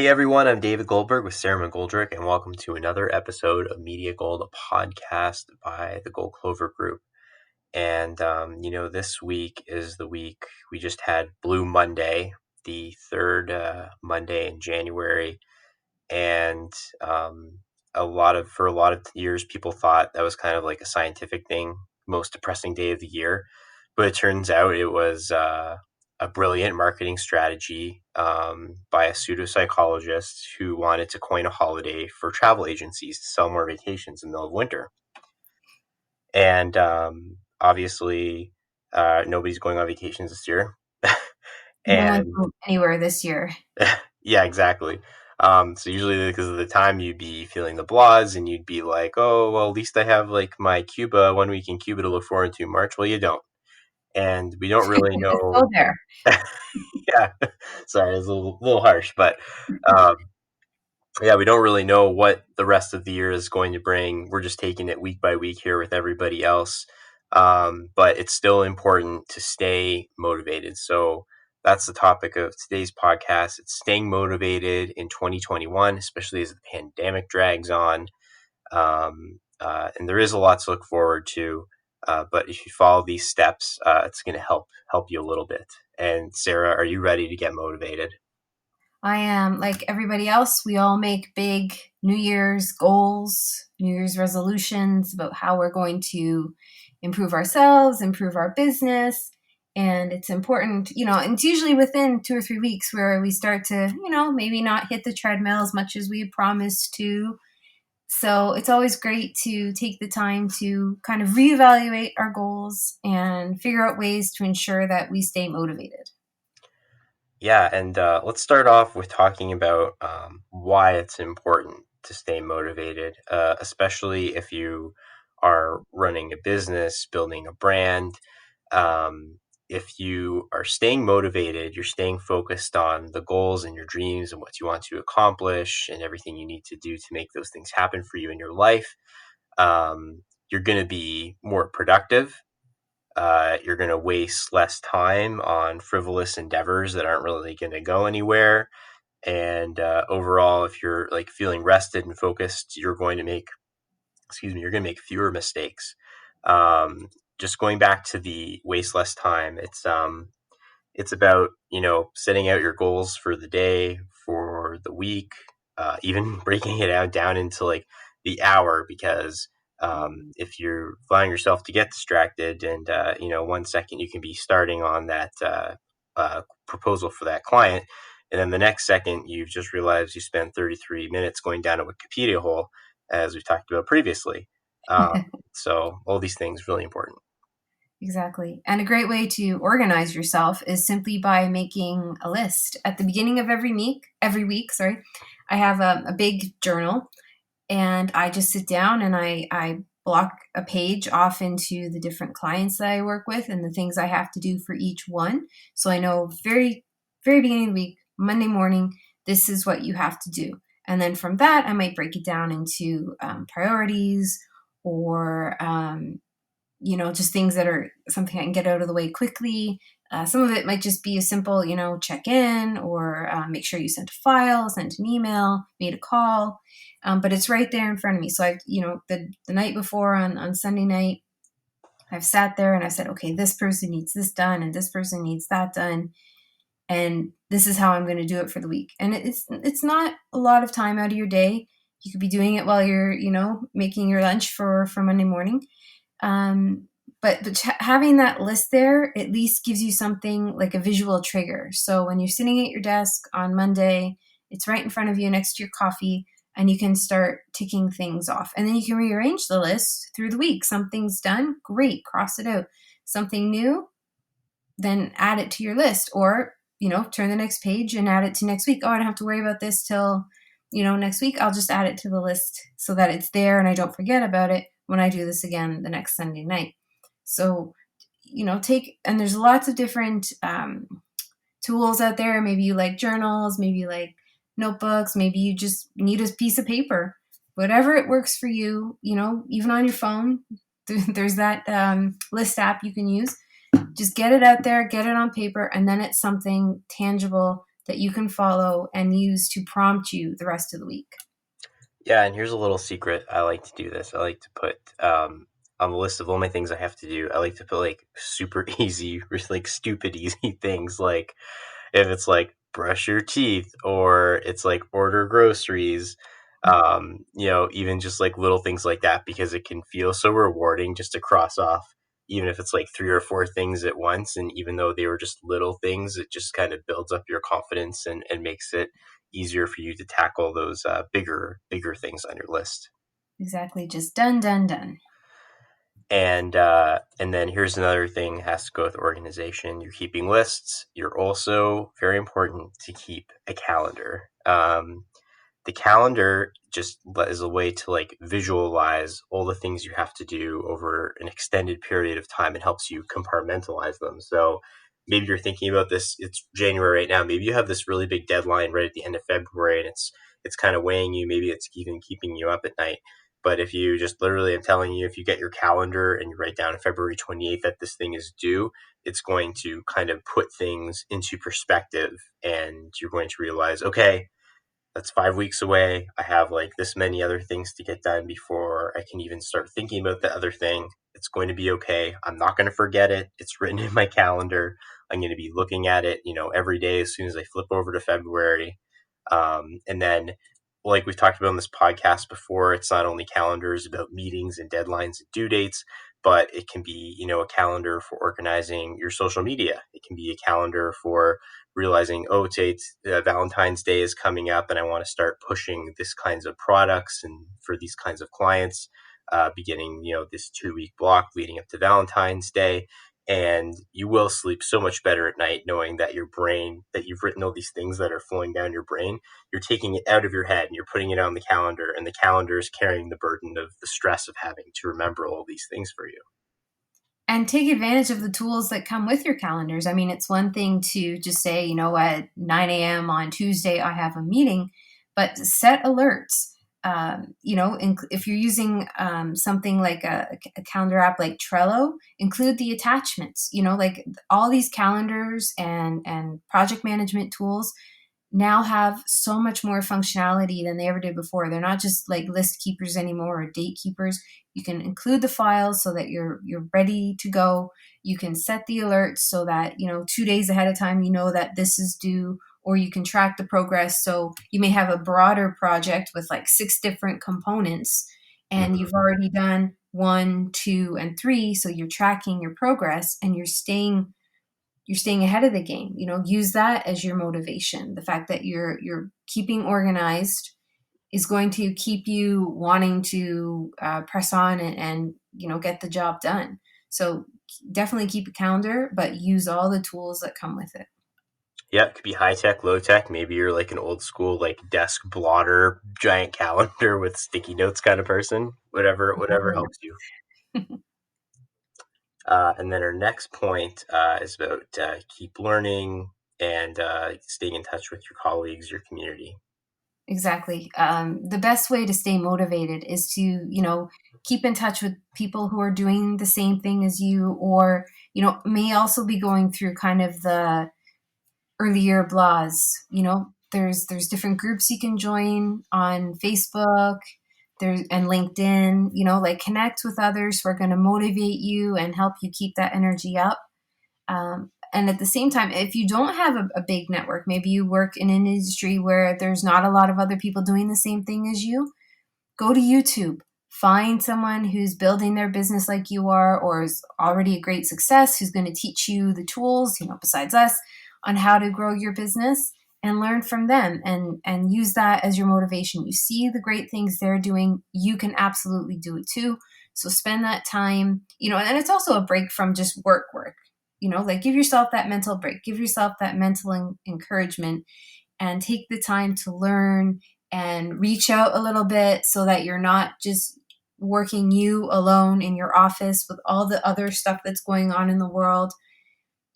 everyone, I'm David Goldberg with Sarah McGoldrick, and welcome to another episode of Media Gold, a podcast by the Gold Clover Group. And, this week is the week we just had Blue Monday, the third Monday in January. And for a lot of years, people thought that was kind of like a scientific thing, most depressing day of the year. But it turns out it was a brilliant marketing strategy by a pseudopsychologist who wanted to coin a holiday for travel agencies to sell more vacations in the middle of winter. And obviously, nobody's going on vacations this year. No one's And going anywhere this year. yeah, exactly. So usually because of the time you'd be feeling the blahs and you'd be like, oh, well, at least I have like my Cuba, 1 week in Cuba to look forward to in March. Well, you don't. And we don't really Go know. there. Yeah, sorry, it's a little harsh, but um, yeah, we don't really know what the rest of the year is going to bring. We're just taking it week by week here with everybody else. But it's still important to stay motivated. So that's the topic of today's podcast. It's staying motivated in 2021, especially as the pandemic drags on. And there is a lot to look forward to. But if you follow these steps, it's going to help you a little bit. And Sarah, are you ready to get motivated? I am like everybody else. We all make big New Year's goals, New Year's resolutions about how we're going to improve ourselves, improve our business. And it's important, and it's usually within 2 or 3 weeks where we start to, maybe not hit the treadmill as much as we had promised to. So it's always great to take the time to kind of reevaluate our goals and figure out ways to ensure that we stay motivated. Yeah, and let's start off with talking about why it's important to stay motivated, especially if you are running a business, building a brand. Um, if you are staying motivated, you're staying focused on the goals and your dreams and what you want to accomplish and everything you need to do to make those things happen for you in your life. You're going to be more productive. You're going to waste less time on frivolous endeavors that aren't really going to go anywhere. And overall, if you're like feeling rested and focused, you're going to make fewer mistakes. Um, just going back to the waste less time, it's about setting out your goals for the day, for the week, even breaking it out down into like the hour, because if you're allowing yourself to get distracted and 1 second you can be starting on that proposal for that client, and then the next second you've just realized you spent 33 minutes going down a Wikipedia hole, as we've talked about previously. um, so all these things really important. Exactly. And a great way to organize yourself is simply by making a list. At the beginning of every week, sorry, I have a big journal and I just sit down and I block a page off into the different clients that I work with and the things I have to do for each one. So I know very, very beginning of the week, Monday morning, this is what you have to do. And then from that, I might break it down into priorities or just things that are something I can get out of the way quickly. Some of it might just be a simple, check in or make sure you sent a file, sent an email, made a call. But it's right there in front of me. So I've, the night before on Sunday night, I've sat there and I said, okay, this person needs this done and this person needs that done. And this is how I'm going to do it for the week. And it's not a lot of time out of your day. You could be doing it while you're, making your lunch for Monday morning. But having that list there at least gives you something like a visual trigger. So when you're sitting at your desk on Monday, it's right in front of you next to your coffee, and you can start ticking things off. And then you can rearrange the list through the week. Something's done, great, cross it out. Something new, then add it to your list, or turn the next page and add it to next week. Oh, I don't have to worry about this till next week. I'll just add it to the list so that it's there and I don't forget about it when I do this again the next Sunday night. So, and there's lots of different tools out there. Maybe you like journals, maybe you like notebooks, maybe you just need a piece of paper. Whatever it works for you, even on your phone, there's that list app you can use. Just get it out there, get it on paper, and then it's something tangible that you can follow and use to prompt you the rest of the week. Yeah, and here's a little secret. I like to do this. I like to put on the list of all my things I have to do. I like to put like super easy, like stupid easy things. Like if it's like brush your teeth or it's like order groceries, even just like little things like that because it can feel so rewarding just to cross off. Even if it's like three or four things at once, and even though they were just little things, it just kind of builds up your confidence and makes it easier for you to tackle those bigger things on your list. Exactly. Just done, done, done. And then here's another thing has to go with organization. You're keeping lists. You're also very important to keep a calendar. The calendar just is a way to like visualize all the things you have to do over an extended period of time. It helps you compartmentalize them. So maybe you're thinking about this. It's January right now. Maybe you have this really big deadline right at the end of February, and it's kind of weighing you. Maybe it's even keeping you up at night. But if you just literally, I'm telling you, if you get your calendar and you write down February 28th that this thing is due, it's going to kind of put things into perspective, and you're going to realize, okay, that's 5 weeks away. I have like this many other things to get done before I can even start thinking about the other thing. It's going to be okay. I'm not going to forget it. It's written in my calendar. I'm going to be looking at it, every day as soon as I flip over to February. And then, like we've talked about on this podcast before, it's not only calendars about meetings and deadlines and due dates, but it can be, a calendar for organizing your social media. It can be a calendar for realizing, oh, Valentine's Day is coming up, and I want to start pushing this kinds of products and for these kinds of clients, beginning, this 2 week block leading up to Valentine's Day. And you will sleep so much better at night knowing that your brain, that you've written all these things that are flowing down your brain, you're taking it out of your head and you're putting it on the calendar, and the calendar is carrying the burden of the stress of having to remember all these things for you. And take advantage of the tools that come with your calendars. I mean, it's one thing to just say, at 9 a.m. on Tuesday, I have a meeting, but set alerts. If you're using something like a calendar app like Trello, include the attachments. Like all these calendars and project management tools now have so much more functionality than they ever did before. They're not just like list keepers anymore or date keepers. You can include the files so that you're ready to go. You can set the alerts so that 2 days ahead of time you know that this is due, or you can track the progress. So you may have a broader project with like 6 different components, and Mm-hmm. you've already done 1, 2, and 3. So you're tracking your progress and you're staying ahead of the game. Use that as your motivation. The fact that you're keeping organized is going to keep you wanting to press on and get the job done. So definitely keep a calendar, but use all the tools that come with it. Yeah, it could be high tech, low tech. Maybe you're like an old school, like desk blotter, giant calendar with sticky notes kind of person. Whatever helps you. And then our next point is about keep learning and staying in touch with your colleagues, your community. Exactly. The best way to stay motivated is to, keep in touch with people who are doing the same thing as you, or, may also be going through kind of the earlier blahs. There's different groups you can join on Facebook and LinkedIn. Like connect with others who are going to motivate you and help you keep that energy up. And at the same time, if you don't have a big network, maybe you work in an industry where there's not a lot of other people doing the same thing as you, go to YouTube. Find someone who's building their business like you are, or is already a great success, who's going to teach you the tools, besides us, on how to grow your business, and learn from them and use that as your motivation. You see the great things they're doing, you can absolutely do it too. So spend that time, and it's also a break from just work, like give yourself that mental break, give yourself that mental encouragement, and take the time to learn and reach out a little bit so that you're not just working you alone in your office with all the other stuff that's going on in the world.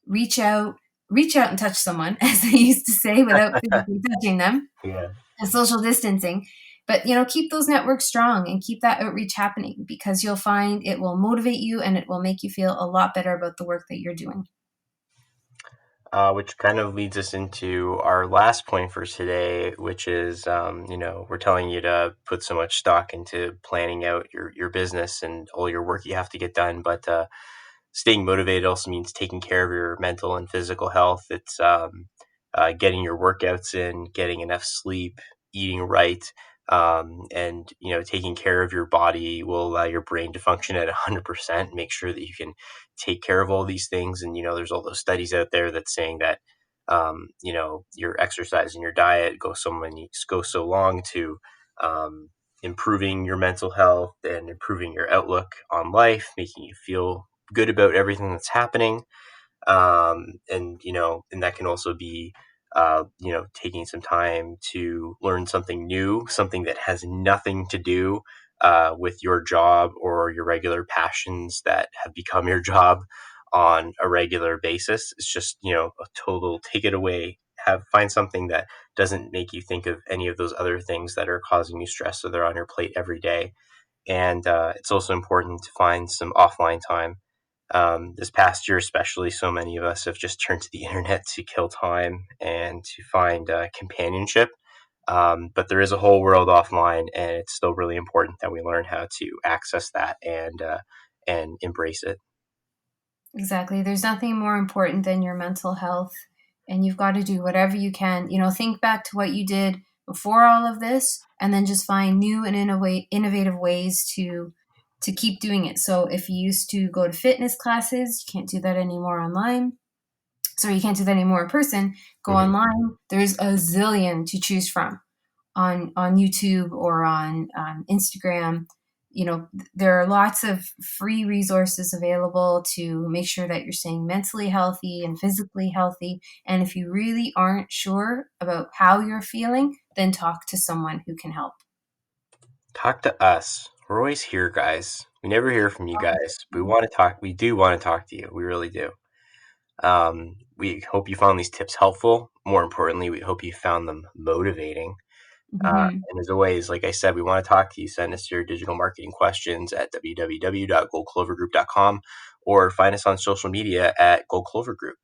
Reach out, reach out and touch someone, as they used to say, without physically touching them, Yeah. and social distancing. But keep those networks strong and keep that outreach happening, because you'll find it will motivate you and it will make you feel a lot better about the work that you're doing. which kind of leads us into our last point for today, which is, we're telling you to put so much stock into planning out your business and all your work you have to get done. But staying motivated also means taking care of your mental and physical health. It's getting your workouts in, getting enough sleep, eating right, and taking care of your body will allow your brain to function at 100%. Make sure that you can take care of all these things, and there's all those studies out there that's saying that your exercise and your diet go so long to um, improving your mental health and improving your outlook on life, making you feel good about everything that's happening. And that can also be taking some time to learn something new, something that has nothing to do with your job or your regular passions that have become your job on a regular basis. It's just a total take it away. Find something that doesn't make you think of any of those other things that are causing you stress, or they're on your plate every day. And it's also important to find some offline time. This past year, especially, so many of us have just turned to the internet to kill time and to find companionship. But there is a whole world offline, and it's still really important that we learn how to access that and embrace it. Exactly. There's nothing more important than your mental health, and you've got to do whatever you can. Think back to what you did before all of this, and then just find new and innovative ways to keep doing it. So if you used to go to fitness classes, you can't do that anymore online. So you can't do that anymore in person. Go Mm-hmm. online. There's a zillion to choose from on YouTube or on Instagram. There are lots of free resources available to make sure that you're staying mentally healthy and physically healthy. And if you really aren't sure about how you're feeling, then talk to someone who can help. Talk to us. We're always here, guys. We never hear from you guys. We want to talk. We do want to talk to you. We really do. We hope you found these tips helpful. More importantly, we hope you found them motivating. Mhm. And as always, like I said, we want to talk to you. Send us your digital marketing questions at www.goldclovergroup.com or find us on social media at Gold Clover Group.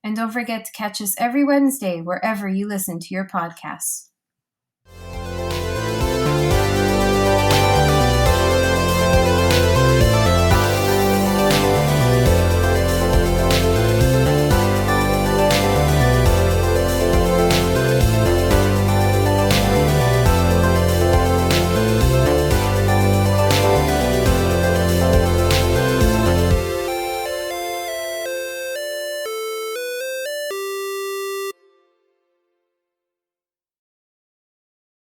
And don't forget to catch us every Wednesday wherever you listen to your podcasts.